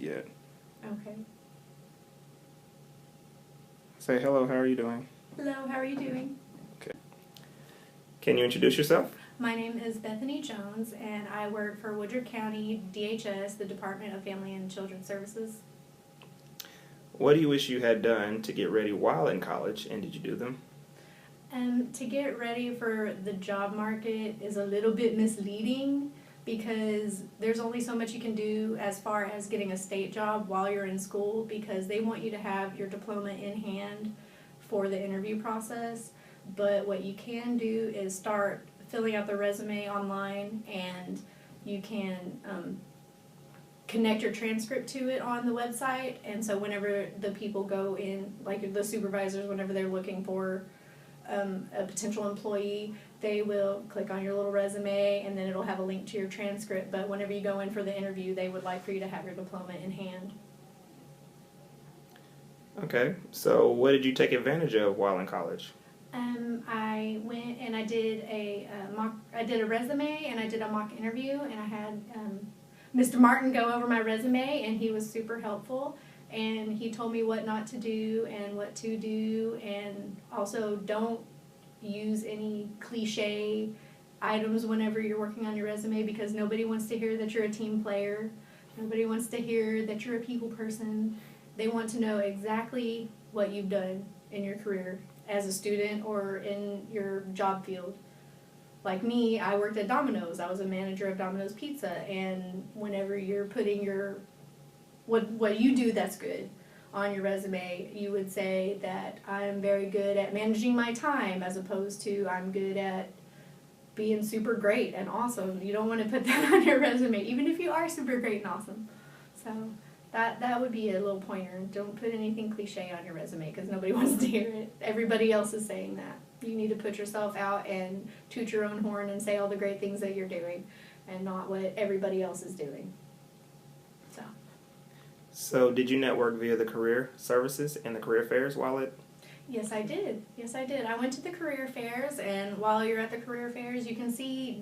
yet. Okay. Say hello, how are you doing? Hello, how are you doing? Okay. Can you introduce yourself? My name is Bethany Jones, and I work for Woodruff County DHS, the Department of Family and Children Services. What do you wish you had done to get ready while in college, and did you do them? To get ready for the job market is a little bit misleading because there's only so much you can do as far as getting a state job while you're in school, because they want you to have your diploma in hand for the interview process. But what you can do is start filling out the resume online, and you can connect your transcript to it on the website. And so whenever the people go in, like the supervisors, whenever they're looking for a potential employee, they will click on your little resume, and then it'll have a link to your transcript. But whenever you go in for the interview, they would like for you to have your diploma in hand. Okay, so what did you take advantage of while in college? I went and I did I did a resume, and I did a mock interview, and I had Mr. Martin go over my resume, and he was super helpful. And he told me what not to do and what to do, and also don't use any cliche items whenever you're working on your resume, because nobody wants to hear that you're a team player. Nobody wants to hear that you're a people person. They want to know exactly what you've done in your career as a student or in your job field. Like me, I worked at Domino's. I was a manager of Domino's Pizza, and whenever you're putting your what you do that's good on your resume, you would say that I'm very good at managing my time, as opposed to I'm good at being super great and awesome. You don't want to put that on your resume, even if you are super great and awesome. So that would be a little pointer. Don't put anything cliche on your resume, because nobody wants to hear it. Everybody else is saying that. You need to put yourself out and toot your own horn and say all the great things that you're doing, and not what everybody else is doing. So did you network via the career services and the career fairs while it? Yes, I did. I went to the career fairs, and while you're at the career fairs, you can see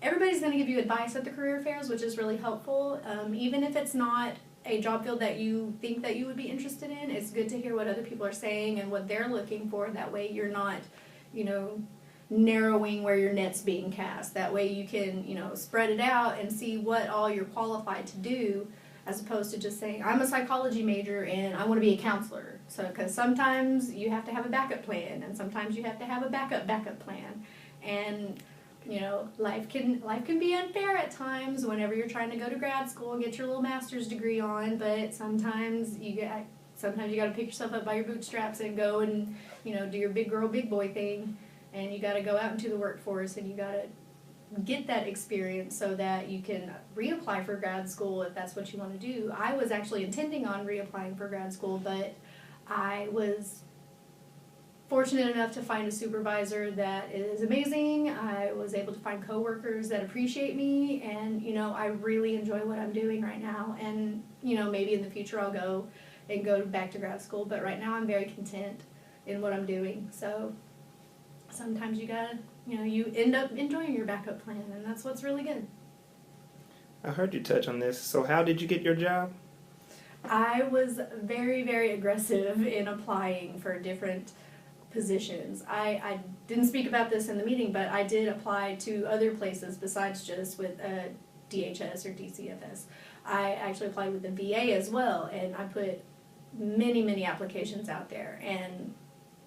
everybody's going to give you advice at the career fairs, which is really helpful. Even if it's not a job field that you think that you would be interested in, it's good to hear what other people are saying and what they're looking for. That way you're not, narrowing where your net's being cast. That way you can, spread it out and see what all you're qualified to do, as opposed to just saying, I'm a psychology major and I want to be a counselor. So, because sometimes you have to have a backup plan, and sometimes you have to have a backup plan. And, life can be unfair at times whenever you're trying to go to grad school and get your little master's degree on, but sometimes you got to pick yourself up by your bootstraps and go and, do your big girl, big boy thing. And you got to go out into the workforce, and you got to get that experience so that you can reapply for grad school if that's what you want to do. I was actually intending on reapplying for grad school, but I was fortunate enough to find a supervisor that is amazing. I was able to find coworkers that appreciate me, and I really enjoy what I'm doing right now. And maybe in the future I'll go back to grad school, but right now I'm very content in what I'm doing. So sometimes you gotta, you end up enjoying your backup plan, and that's what's really good. I heard you touch on this. So how did you get your job? I was very, very aggressive in applying for different positions. I didn't speak about this in the meeting, but I did apply to other places besides just with DHS or DCFS. I actually applied with the VA as well, and I put many, many applications out there. And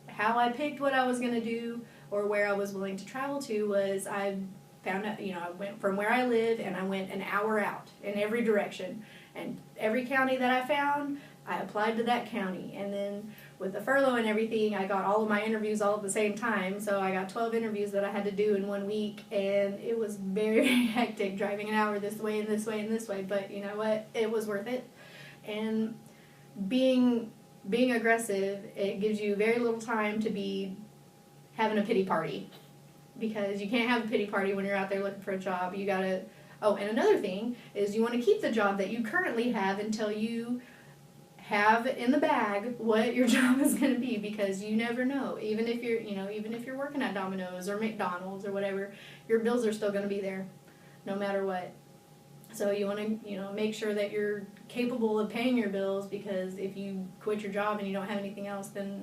how I picked what I was going to do or where I was willing to travel to was I found out, I went from where I live, and I went an hour out in every direction. And every county that I found, I applied to that county. And then with the furlough and everything, I got all of my interviews all at the same time. So I got 12 interviews that I had to do in 1 week, and it was very hectic, driving an hour this way and this way and this way. But you know what? It was worth it. And being aggressive, it gives you very little time to be having a pity party, because you can't have a pity party when you're out there looking for a job. You gotta, and another thing is you want to keep the job that you currently have until you have in the bag what your job is going to be, because you never know. Even if you're working at Domino's or McDonald's or whatever, your bills are still going to be there no matter what. So you want to, make sure that you're capable of paying your bills, because if you quit your job and you don't have anything else, then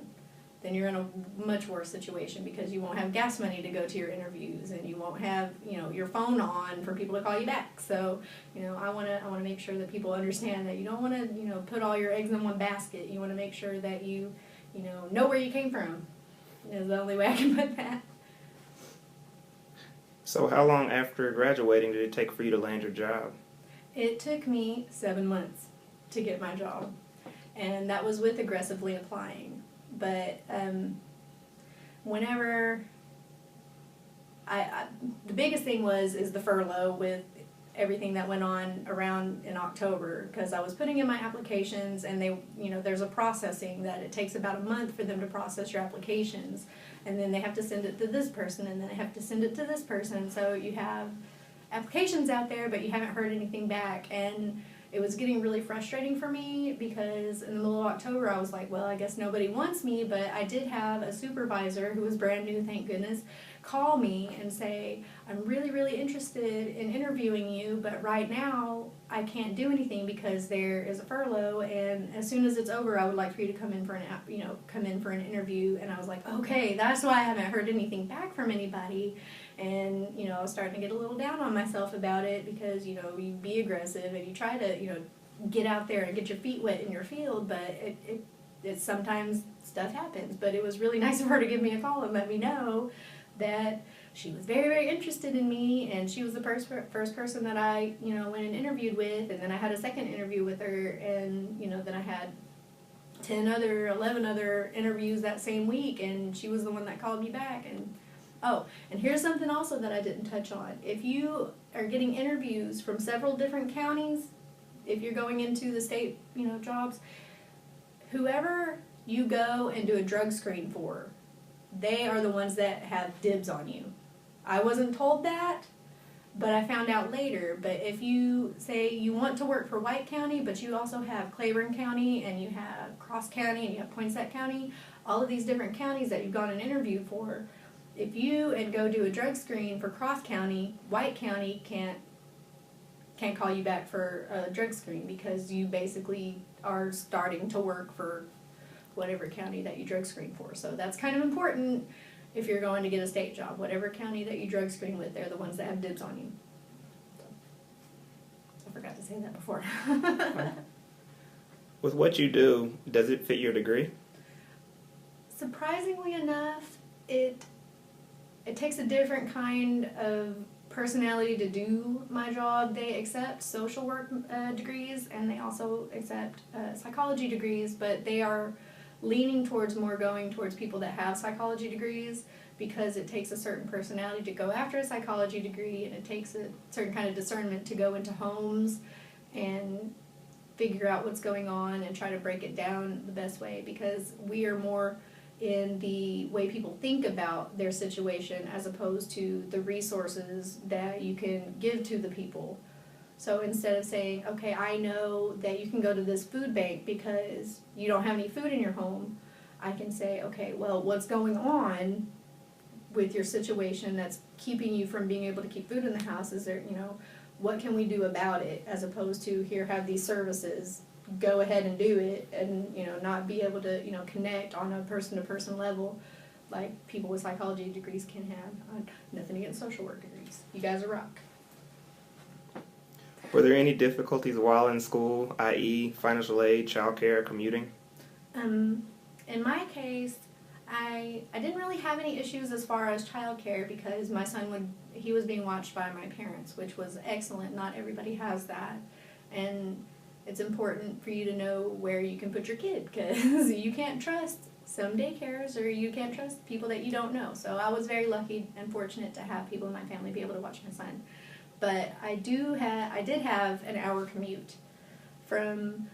you're in a much worse situation, because you won't have gas money to go to your interviews, and you won't have, your phone on for people to call you back. So, I want to make sure that people understand that you don't want to, put all your eggs in one basket. You want to make sure that you know where you came from. Is the only way I can put that. So how long after graduating did it take for you to land your job? It took me 7 months to get my job, and that was with aggressively applying. But whenever the biggest thing is the furlough, with everything that went on around in October, because I was putting in my applications, and they, there's a processing that it takes about a month for them to process your applications, and then they have to send it to this person, and then they have to send it to this person. So you have applications out there, but you haven't heard anything back, and it was getting really frustrating for me, because in the middle of October I was like, well, I guess nobody wants me. But I did have a supervisor, who was brand new, thank goodness, call me and say, I'm really, really interested in interviewing you, but right now I can't do anything because there is a furlough, and as soon as it's over, I would like for you to come in for an interview. And I was like, okay, that's why I haven't heard anything back from anybody. And, I was starting to get a little down on myself about it, because, you be aggressive and you try to, get out there and get your feet wet in your field, but it sometimes stuff happens. But it was really nice of her to give me a call and let me know that she was very, very interested in me, and she was the first person that I, went and interviewed with, and then I had a second interview with her, and, then I had 11 other interviews that same week, and she was the one that called me back. And oh, and here's something also that I didn't touch on. If you are getting interviews from several different counties, if you're going into the state, jobs, whoever you go and do a drug screen for, they are the ones that have dibs on you. I wasn't told that, but I found out later. But if you say you want to work for White County, but you also have Claiborne County, and you have Cross County, and you have Poinsett County, all of these different counties that you've gone and interviewed for, if you go do a drug screen for Cross County, White County can't call you back for a drug screen, because you basically are starting to work for whatever county that you drug screen for. So that's kind of important if you're going to get a state job. Whatever county that you drug screen with, they're the ones that have dibs on you. So, I forgot to say that before. With what you do, does it fit your degree? Surprisingly enough, it takes a different kind of personality to do my job. They accept social work degrees, and they also accept psychology degrees, but they are leaning towards going towards people that have psychology degrees, because it takes a certain personality to go after a psychology degree, and it takes a certain kind of discernment to go into homes and figure out what's going on and try to break it down the best way, because we are more in the way people think about their situation, as opposed to the resources that you can give to the people. So instead of saying, okay, I know that you can go to this food bank because you don't have any food in your home, I can say, okay, well, what's going on with your situation that's keeping you from being able to keep food in the house? Is there, what can we do about it? As opposed to, here, have these services, go ahead and do it, and, not be able to, connect on a person-to-person level like people with psychology degrees can have. Nothing against social work degrees. You guys are rock. Were there any difficulties while in school, i.e. financial aid, childcare, commuting? In my case, I didn't really have any issues as far as childcare, because my son he was being watched by my parents, which was excellent. Not everybody has that. And it's important for you to know where you can put your kid, because you can't trust some daycares, or you can't trust people that you don't know. So I was very lucky and fortunate to have people in my family be able to watch my son. But I did have an hour commute from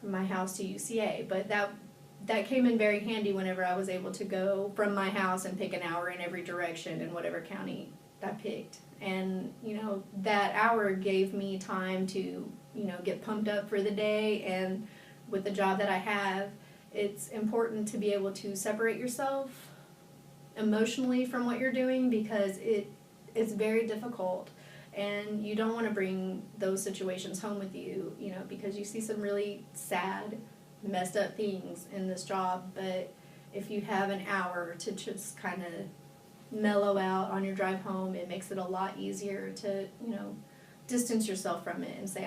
my house to UCA, but that came in very handy whenever I was able to go from my house and pick an hour in every direction in whatever county I picked. And, that hour gave me time to, get pumped up for the day. And with the job that I have, it's important to be able to separate yourself emotionally from what you're doing, because it's very difficult. And you don't want to bring those situations home with you, because you see some really sad, messed up things in this job. But if you have an hour to just kind of mellow out on your drive home, it makes it a lot easier to, distance yourself from it and say,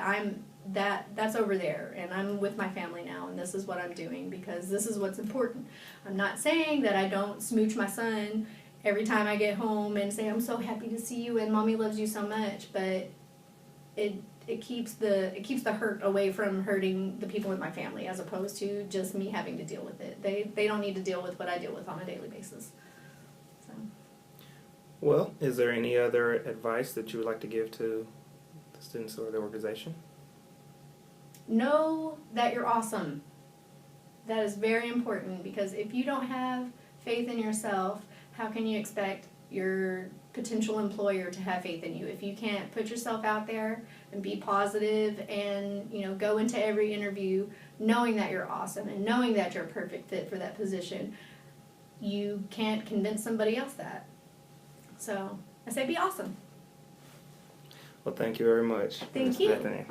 that's over there, and I'm with my family now, and this is what I'm doing because this is what's important. I'm not saying that I don't smooch my son every time I get home and say, I'm so happy to see you and mommy loves you so much, but it keeps the hurt away from hurting the people in my family, as opposed to just me having to deal with it. They don't need to deal with what I deal with on a daily basis. So. Well, is there any other advice that you would like to give to the students or the organization? Know that you're awesome. That is very important, because if you don't have faith in yourself, how can you expect your potential employer to have faith in you? If you can't put yourself out there and be positive and, go into every interview knowing that you're awesome and knowing that you're a perfect fit for that position, you can't convince somebody else that. So I say be awesome. Well, thank you very much. Thank Ms. you. Bethany.